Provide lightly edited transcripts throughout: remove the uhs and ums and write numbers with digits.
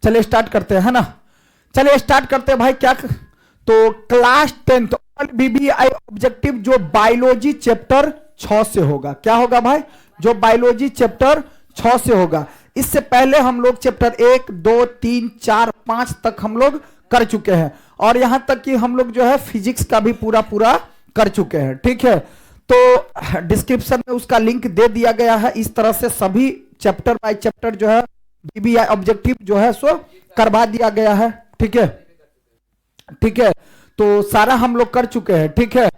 चलिए स्टार्ट करते हैं, है ना। चलिए स्टार्ट करते हैं भाई। क्या तो class 10th all BBI objective जो बायोलॉजी चैप्टर 6 से होगा। क्या होगा भाई? जो बायोलॉजी चैप्टर 6 से होगा। इससे पहले हम लोग चैप्टर 1 2 3 4 5 तक हम लोग कर चुके हैं, और यहां तक कि हम लोग जो है फिजिक्स का भी पूरा कर चुके हैं। ठीक है, तो डिस्क्रिप्शन में उसका लिंक दे दिया गया है। इस तरह से सभी चैप्टर बाय चैप्टर जो है बीबीआई ऑब्जेक्टिव जो है सो करवा दिया गया है। ठीक है, ठीक है, तो सारा हम लोग कर चुके हैं। ठीक है,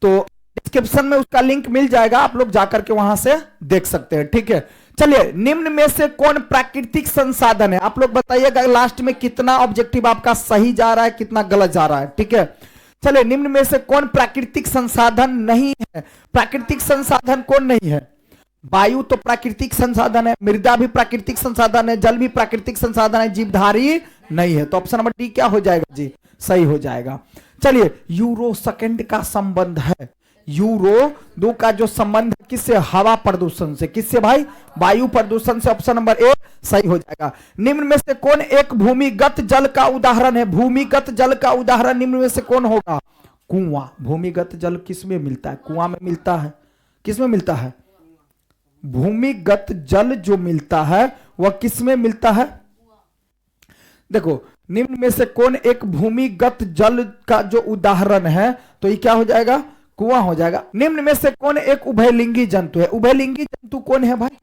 तो डिस्क्रिप्शन में उसका लिंक मिल जाएगा, आप लोग जाकर के वहां से देख सकते हैं। ठीक है, चलिए निम्न में से कौन प्राकृतिक संसाधन है? आप लोग बताइएगा लास्ट में कितना ऑब्जेक्टिव आपका सही जा रहा है, कितना गलत जा रहा है। ठीक है, चलिए निम्न में से कौन प्राकृतिक संसाधन नहीं है? प्राकृतिक संसाधन कौन नहीं है? वायु तो प्राकृतिक संसाधन है, मृदा भी प्राकृतिक संसाधन है, जल भी प्राकृतिक संसाधन है, जीवधारी नहीं है। तो ऑप्शन नंबर डी क्या हो जाएगा जी? सही हो जाएगा। चलिए यूरो सेकंड का संबंध है, यूरो 2 का जो संबंध है किससे? हवा प्रदूषण से। किससे भाई? वायु प्रदूषण से। ऑप्शन नंबर ए सही हो जाएगा। निम्न में से कौन एक भूमिगत जल का उदाहरण है? भूमिगत जल का उदाहरण निम्न में से कौन होगा? कुआं। भूमिगत जल किस में मिलता है? कुआं में मिलता है। किस में मिलता है? भूमिगत जल जो मिलता है वह किस में मिलता है? देखो निम्न में से कौन एक भूमिगत जल का जो उदाहरण है, तो ये क्या हो जाएगा? कुआं हो जाएगा। निम्न में से कौन एक उभयलिंगी जंतु है? उभयलिंगी जंतु कौन है भाई?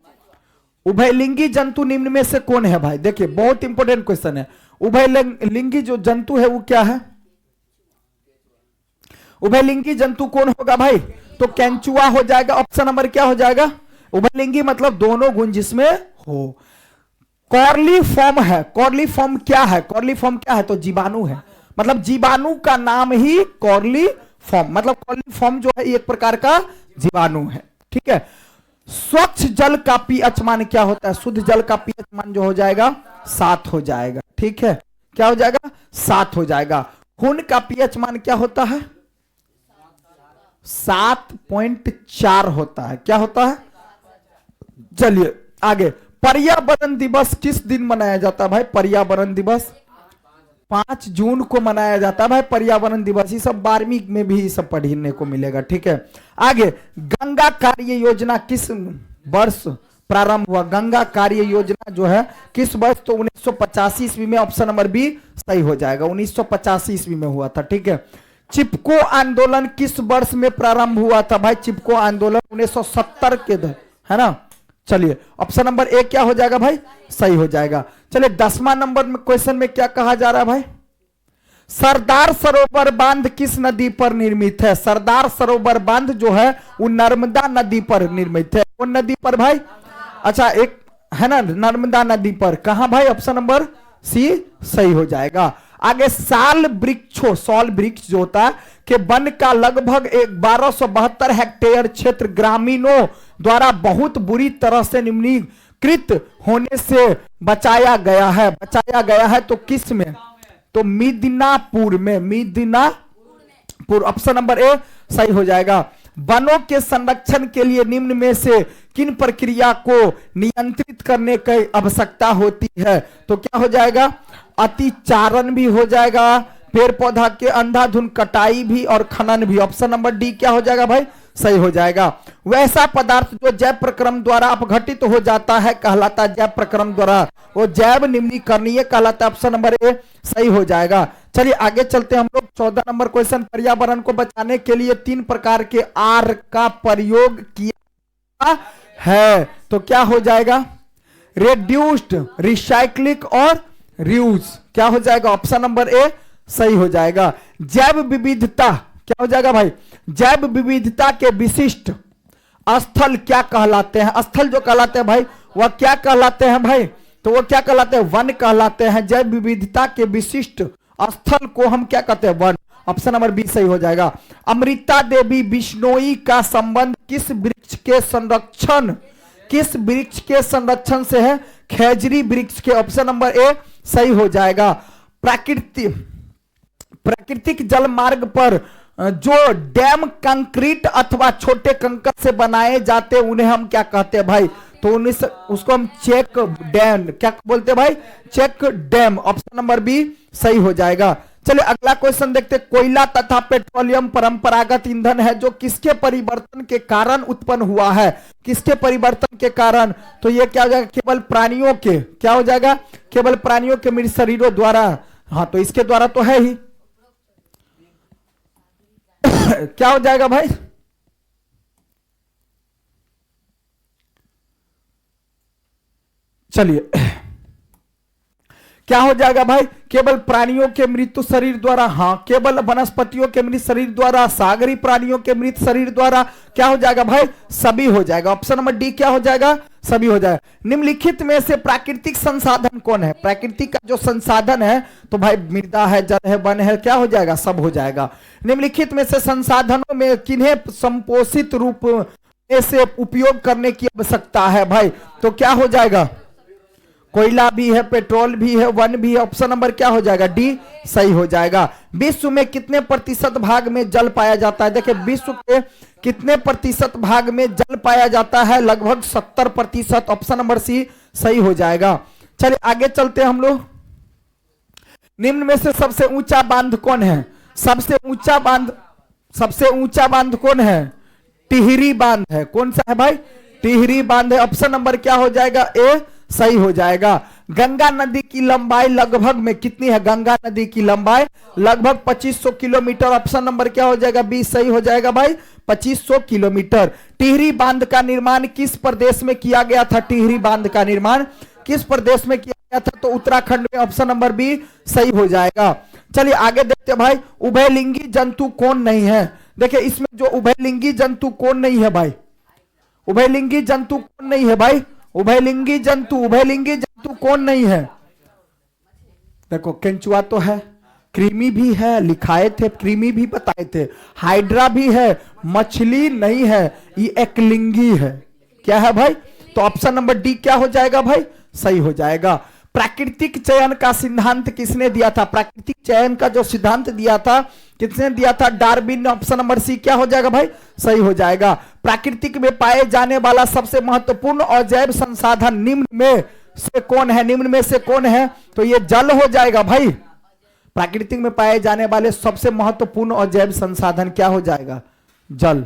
उभयलिंगी जंतु निम्न में से कौन है भाई? देखिए बहुत इंपॉर्टेंट क्वेश्चन है। उभयलिंगी जो जंतु है वो क्या है? उभयलिंगी जंतु कौन होगा भाई? तो केंचुआ हो जाएगा। ऑप्शन नंबर क्या हो जाएगा? उभयलिंगी मतलब दोनों गुण जिसमें हो। कॉर्लीफॉर्म है। कॉर्लीफॉर्म क्या है? कॉर्लीफॉर्म क्या है? तो जीवाणु है, मतलब जीवाणु का नाम ही कॉर्लीफॉर्म, मतलब कॉर्लीफॉर्म जो है एक प्रकार का जीवाणु है। ठीक है, स्वच्छ जल का पीएच मान क्या होता है? शुद्ध जल का पीएच मान जो हो जाएगा 7 हो जाएगा। ठीक है, क्या हो जाएगा? 7 हो जाएगा। खून का पीएच मान क्या होता है? 7.4 होता है। क्या होता है? चलिए आगे। पर्यावरण दिवस किस दिन मनाया जाता है भाई? पर्यावरण दिवस 5 जून को मनाया जाता है भाई पर्यावरण दिवस। ये सब 12वीं में भी सब पढ़ने को मिलेगा। ठीक है, आगे। गंगा कार्य योजना किस वर्ष प्रारंभ हुआ? गंगा कार्य योजना जो है किस वर्ष? तो 1985 ईस्वी में। ऑप्शन नंबर बी सही हो जाएगा। 1985 ईस्वी में हुआ था। ठीक है, चिपको आंदोलन किस वर्ष में प्रारंभ हुआ था भाई? चिपको आंदोलन 1970 के है ना। चलिए ऑप्शन नंबर ए क्या हो जाएगा भाई? सही हो जाएगा। चलिए 10वां नंबर में क्वेश्चन में क्या कहा जा रहा है भाई? सरदार सरोवर बांध किस नदी पर निर्मित है? सरदार सरोवर बांध जो है वो नर्मदा नदी पर निर्मित है। कौन नदी पर भाई? अच्छा एक है ना, नर्मदा नदी पर। कहां भाई? ऑप्शन नंबर सी सही हो जाएगा। आगे। साल वृक्ष जो होता है कि वन का लगभग 1272 हेक्टेयर क्षेत्र ग्रामीणों द्वारा बहुत बुरी तरह से निम्नीकृत होने से बचाया गया है। बचाया गया है तो किस में? तो मिदनापुर में। मिदनापुर। ऑप्शन नंबर ए सही हो जाएगा। वनों के संरक्षण के लिए निम्न में से किन प्रक्रिया को नियंत्रित करने की आवश्यकता होती है? तो क्या हो जाएगा? अतिचारण भी हो जाएगा, पेड़ पौधा के अंधाधुंध कटाई भी, और खनन भी। ऑप्शन नंबर डी क्या हो जाएगा भाई? सही हो जाएगा। वैसा पदार्थ जो जैव प्रक्रम द्वारा अपघटित हो जाता है कहलाता है जैव प्रक्रम द्वारा, वो जैव निम्नीकरणीय कहलाता है। ऑप्शन नंबर ए सही हो जाएगा। चलिए आगे चलते हैं हम लोग। 14 नंबर क्वेश्चन। पर्यावरण को बचाने के लिए 3 प्रकार के आर का प्रयोग किया है, तो क्या हो जाएगा? रिड्यूस्ड, रिसाइक्लिंग और रियूज। क्या हो जाएगा? ऑप्शन नंबर ए सही हो जाएगा। जैव विविधता क्या हो जाएगा भाई? जैव विविधता के विशिष्ट स्थल क्या कहलाते हैं? स्थल जो कहलाते हैं भाई वह क्या कहलाते हैं भाई? तो वो क्या कहलाते हैं? वन कहलाते हैं। जैव विविधता के विशिष्ट स्थल को हम क्या कहते हैं? वन। ऑप्शन नंबर बी सही हो जाएगा। अमृता देवी बिश्नोई का संबंध किस वृक्ष के संरक्षण से है? खेजरी वृक्ष के। ऑप्शन नंबर ए सही हो जाएगा। प्राकृतिक जल मार्ग पर जो डैम कंक्रीट अथवा छोटे कंकर से बनाए जाते उन्हें हम क्या कहते हैं भाई? तो उसको हम चेक डैम क्या बोलते हैं भाई, check dam. Option number B सही हो जाएगा। चलिए अगला क्वेश्चन देखते हैं। कोयला तथा पेट्रोलियम परंपरागत ईंधन है जो किसके परिवर्तन के कारण उत्पन्न हुआ है, किसके परिवर्तन के कारण? तो ये क्या हो जाएगा, केवल प्राणियों के, क्या हो जाएगा, केवल प्राणियों के मृत शरीरों द्वारा। हाँ तो इसके द्वारा तो है ही क्या हो जाएगा भाई, चलिए क्या हो जाएगा भाई, केवल प्राणियों के मृत्यु शरीर द्वारा। हाँ केवल वनस्पतियों के मृत शरीर द्वारा, सागरी प्राणियों के मृत शरीर द्वारा, क्या हो जाएगा भाई, सभी हो जाएगा। ऑप्शन नंबर डी क्या हो जाएगा, सभी हो जाएगा। निम्नलिखित में से प्राकृतिक संसाधन कौन है? प्राकृतिक का जो संसाधन है तो भाई मृदा है, जल है, वन है, क्या हो जाएगा, सब हो जाएगा। निम्नलिखित में से संसाधनों में किन्हें संपोषित रूप में से उपयोग करने की आवश्यकता है भाई? तो क्या हो जाएगा, कोयला भी है, पेट्रोल भी है, वन भी है। ऑप्शन नंबर क्या हो जाएगा, डी सही हो जाएगा। विश्व में कितने प्रतिशत भाग में जल पाया जाता है? देखिए विश्व के कितने प्रतिशत भाग में जल पाया जाता है? लगभग 70%। ऑप्शन नंबर सी सही हो जाएगा। चलिए आगे चलते हैं हम लोग। निम्न में से सबसे ऊंचा बांध कौन है? सबसे ऊंचा बांध कौन है? टिहरी बांध है। कौन सा है भाई, टिहरी बांध है। ऑप्शन नंबर क्या हो जाएगा, ए सही हो जाएगा। गंगा नदी की लंबाई लगभग में कितनी है? गंगा नदी की लंबाई लगभग 2500 किलोमीटर। ऑप्शन नंबर क्या हो जाएगा, बी सही हो जाएगा भाई, 2500 किलोमीटर। टिहरी बांध का निर्माण किस प्रदेश में किया गया था? टिहरी बांध का निर्माण किस प्रदेश में किया गया था? तो उत्तराखंड में। ऑप्शन नंबर बी सही हो जाएगा। चलिए आगे देखते हैं भाई, उभयलिंगी जंतु कौन नहीं है? देखिए इसमें जो उभयलिंगी जंतु कौन नहीं है भाई, उभयलिंगी जंतु कौन नहीं है भाई, उभयलिंगी जंतु कौन नहीं है? देखो केंचुआ तो है, कृमि भी है, लिखाए थे, कृमि भी बताए थे, हाइड्रा भी है, मछली नहीं है, ये एकलिंगी है। क्या है भाई? तो ऑप्शन नंबर डी क्या हो जाएगा भाई, सही हो जाएगा। प्राकृतिक चयन का सिद्धांत किसने दिया था? प्राकृतिक चयन का जो सिद्धांत दिया था किसने दिया था? डार्विन ने। ऑप्शन नंबर सी क्या हो जाएगा भाई, सही हो जाएगा। प्राकृतिक में पाए जाने वाला सबसे महत्वपूर्ण अजैव संसाधन निम्न में से कौन है? निम्न में से कौन है? तो ये जल हो जाएगा भाई। प्राकृतिक में पाए जाने वाले सबसे महत्वपूर्ण अजैव संसाधन क्या हो जाएगा, जल।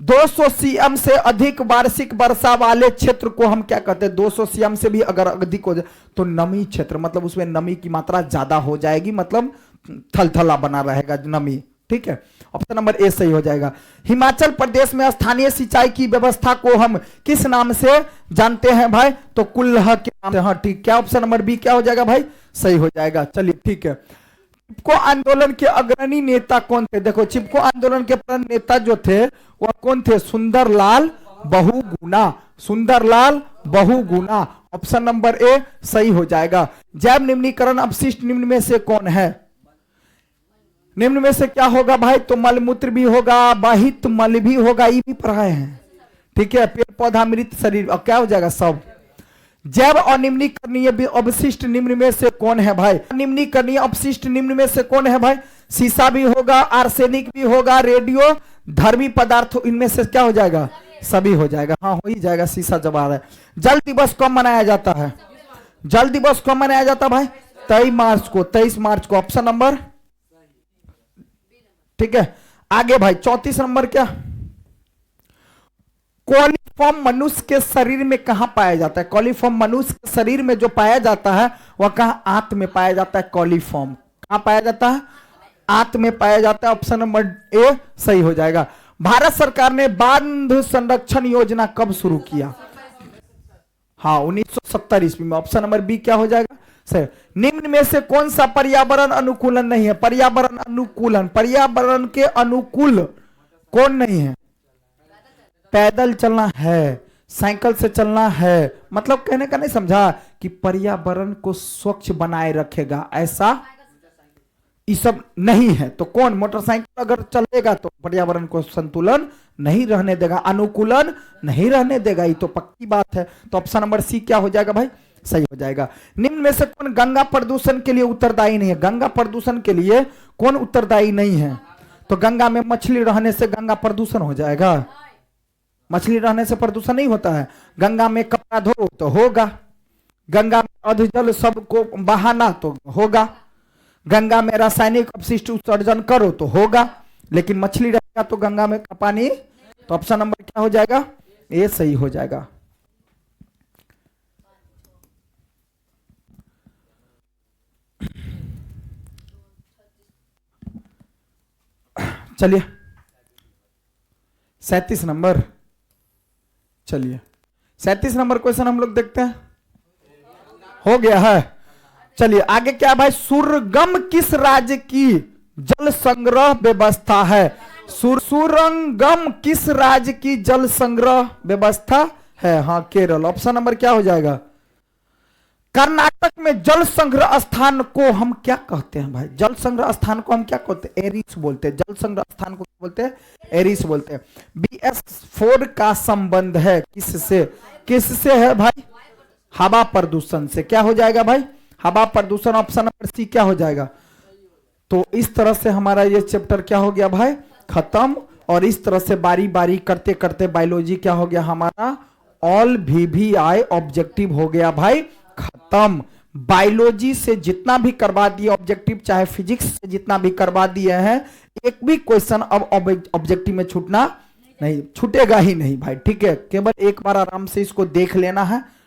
200 सीएम से अधिक वार्षिक वर्षा वाले क्षेत्र को हम क्या कहते हैं? 200 सीएम से भी अगर अधिक हो जाए तो नमी क्षेत्र, मतलब उसमें नमी की मात्रा ज्यादा हो जाएगी, मतलब थलथला बना रहेगा नमी। ठीक है, ऑप्शन नंबर ए सही हो जाएगा। हिमाचल प्रदेश में स्थानीय सिंचाई की व्यवस्था को हम किस नाम से जानते हैं भाई? तो कुल्लह के नाम से। हाँ ठीक, क्या ऑप्शन नंबर बी क्या हो जाएगा भाई, सही हो जाएगा। चलिए ठीक है। चिपको आंदोलन के अग्रणी नेता कौन थे? देखो चिपको आंदोलन के प्रमुख नेता जो थे वह कौन थे? Sundarlal Bahuguna. Sundarlal Bahuguna. Option number A सही हो जाएगा। जैव निम्नीकरण अपशिष्ट निम्न में से कौन है? निम्न में से क्या होगा भाई? तो मलमूत्र भी होगा, बाहित मल भी होगा, ये भी पढ़ाए हैं। ठीक है, पेड़ पौधा मृत शरीर, और क्या हो जाएगा, सब। जैव अनिम्नीकरणीय अवशिष्ट निम्न में से कौन है भाई? निम्नीकरणीय अपशिष्ट निम्न में से कौन है भाई? सीसा भी होगा, आर्सेनिक भी होगा, रेडियो धर्मी पदार्थ, इनमें से क्या हो जाएगा, सभी हो जाएगा। हाँ हो ही जाएगा, सीसा जब आ रहा है। जल दिवस कब मनाया जाता है? जल दिवस कब मनाया जाता है भाई? 23 मार्च को। 23 मार्च को। ऑप्शन नंबर ठीक है। आगे भाई 34 नंबर क्या? कॉलीफॉर्म मनुष्य के शरीर में कहां पाया जाता है? कॉलीफॉर्म मनुष्य के शरीर में जो पाया जाता है वह कहां? आंत में पाया जाता है। कॉलीफॉर्म कहां पाया जाता है? आंत में पाया जाता है। ऑप्शन नंबर ए सही हो जाएगा। भारत सरकार ने बांध संरक्षण योजना कब शुरू किया? हाँ 1970 ईस्वी में। ऑप्शन नंबर बी क्या हो जाएगा, सही। निम्न में से कौन सा पर्यावरण अनुकूलन नहीं है? पर्यावरण अनुकूलन, पर्यावरण के अनुकूल कौन नहीं है? पैदल चलना है, साइकिल से चलना है, मतलब कहने का नहीं समझा कि पर्यावरण को स्वच्छ बनाए रखेगा, ऐसा ये सब नहीं है। तो कौन? मोटरसाइकिल अगर चलेगा तो पर्यावरण को संतुलन नहीं रहने देगा, अनुकूलन नहीं रहने देगा, ये तो पक्की बात है। तो ऑप्शन नंबर सी क्या हो जाएगा भाई, सही हो जाएगा। निम्न में से कौन गंगा प्रदूषण के लिए उत्तरदायी नहीं है? गंगा प्रदूषण के लिए कौन उत्तरदायी नहीं है? तो गंगा में मछली रहने से गंगा प्रदूषण हो जाएगा, मछली रहने से प्रदूषण नहीं होता है। गंगा में कपड़ा धो तो होगा, गंगा में अधजल सबको बहाना तो होगा, गंगा में रासायनिक अपशिष्ट उत्सर्जन करो तो होगा, लेकिन मछली रहेगा तो गंगा में का पानी, तो ऑप्शन नंबर क्या हो जाएगा, ए सही हो जाएगा। चलिए 37 नंबर, चलिए 37 नंबर क्वेश्चन हम लोग देखते हैं, हो गया है। चलिए आगे क्या है भाई, सुरंगम किस राज्य की जल संग्रह व्यवस्था है? सुरंगम किस राज्य की जल संग्रह व्यवस्था है? हाँ केरल, ऑप्शन नंबर क्या हो जाएगा। कर्नाटक में जल संग्रह स्थान को हम क्या कहते हैं भाई, जल संग्रह स्थान को हम क्या कहते हैं, एरिस बोलते हैं, जल संग्रह स्थान को क्या बोलते हैं, एरिस बोलते हैं। BS4 का संबंध है किससे, किससे है भाई, हवा प्रदूषण से। क्या हो जाएगा भाई, हवा प्रदूषण, ऑप्शन नंबर सी क्या हो जाएगा। तो इस तरह से हमारा ये चैप्टर क्या हो गया भाई, खत्म। और इस तरह से बारी बारी करते करते बायोलॉजी क्या हो गया हमारा, ऑल VVI ऑब्जेक्टिव हो गया भाई खत्म। बायोलॉजी से जितना भी करवा दिए ऑब्जेक्टिव, चाहे फिजिक्स से जितना भी करवा दिए हैं, एक भी क्वेश्चन अब ऑब्जेक्टिव में छूटना नहीं, छूटेगा ही नहीं भाई, ठीक है। केवल एक बार आराम से इसको देख लेना है,